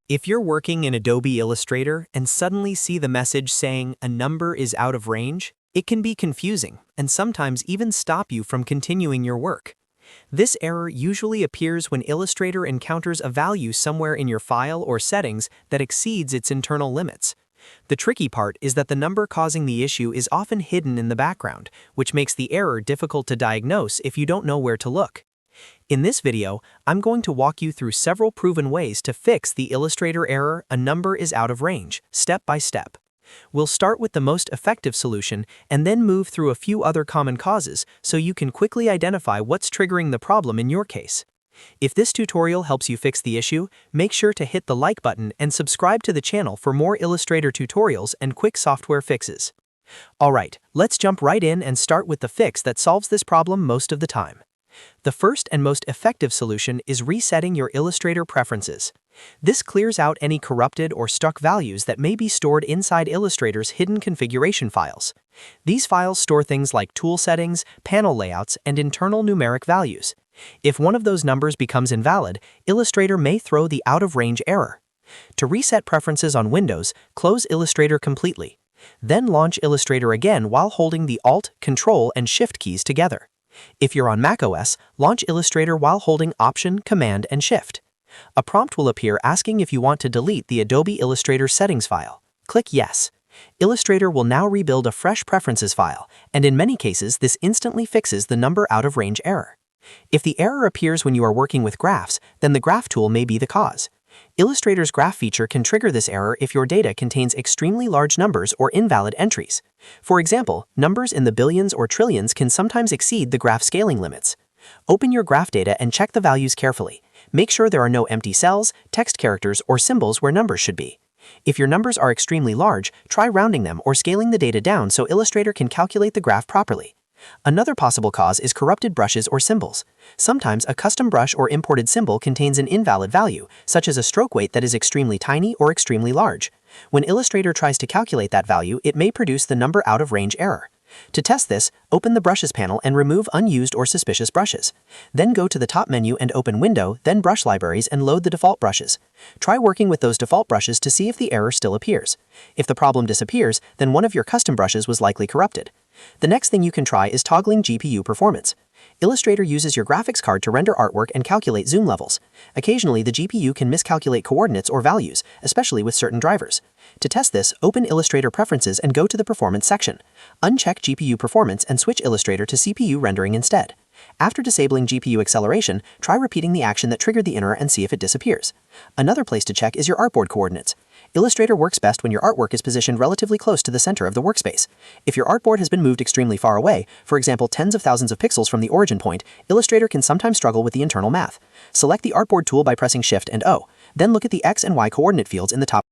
If you're working in Adobe Illustrator and suddenly see the message saying a number is out of range, it can be confusing and sometimes even stop you from continuing your work. This error usually appears when Illustrator encounters a value somewhere in your file or settings that exceeds its internal limits. The tricky part is that the number causing the issue is often hidden in the background, which makes the error difficult to diagnose if you don't know where to look. In this video, I'm going to walk you through several proven ways to fix the Illustrator error "a number is out of range," step by step. We'll start with the most effective solution and then move through a few other common causes so you can quickly identify what's triggering the problem in your case. If this tutorial helps you fix the issue, make sure to hit the like button and subscribe to the channel for more Illustrator tutorials and quick software fixes. Alright, let's jump right in and start with the fix that solves this problem most of the time. The first and most effective solution is resetting your Illustrator preferences. This clears out any corrupted or stuck values that may be stored inside Illustrator's hidden configuration files. These files store things like tool settings, panel layouts, and internal numeric values. If one of those numbers becomes invalid, Illustrator may throw the out-of-range error. To reset preferences on Windows, close Illustrator completely. Then launch Illustrator again while holding the Alt, Control, and Shift keys together. If you're on macOS, launch Illustrator while holding Option, Command, and Shift. A prompt will appear asking if you want to delete the Adobe Illustrator settings file. Click Yes. Illustrator will now rebuild a fresh preferences file, and in many cases this instantly fixes the number out-of-range error. If the error appears when you are working with graphs, then the graph tool may be the cause. Illustrator's graph feature can trigger this error if your data contains extremely large numbers or invalid entries. For example, numbers in the billions or trillions can sometimes exceed the graph scaling limits. Open your graph data and check the values carefully. Make sure there are no empty cells, text characters, or symbols where numbers should be. If your numbers are extremely large, try rounding them or scaling the data down so Illustrator can calculate the graph properly. Another possible cause is corrupted brushes or symbols. Sometimes a custom brush or imported symbol contains an invalid value, such as a stroke weight that is extremely tiny or extremely large. When Illustrator tries to calculate that value, it may produce the number out-of-range error. To test this, open the Brushes panel and remove unused or suspicious brushes. Then go to the top menu and open Window, then Brush Libraries, and load the default brushes. Try working with those default brushes to see if the error still appears. If the problem disappears, then one of your custom brushes was likely corrupted. The next thing you can try is toggling GPU performance. Illustrator uses your graphics card to render artwork and calculate zoom levels. Occasionally, the GPU can miscalculate coordinates or values, especially with certain drivers. To test this, open Illustrator Preferences and go to the Performance section. Uncheck GPU performance and switch Illustrator to CPU rendering instead. After disabling GPU acceleration, try repeating the action that triggered the error and see if it disappears. Another place to check is your artboard coordinates. Illustrator works best when your artwork is positioned relatively close to the center of the workspace. If your artboard has been moved extremely far away, for example tens of thousands of pixels from the origin point, Illustrator can sometimes struggle with the internal math. Select the Artboard tool by pressing Shift and O. Then look at the X and Y coordinate fields in the top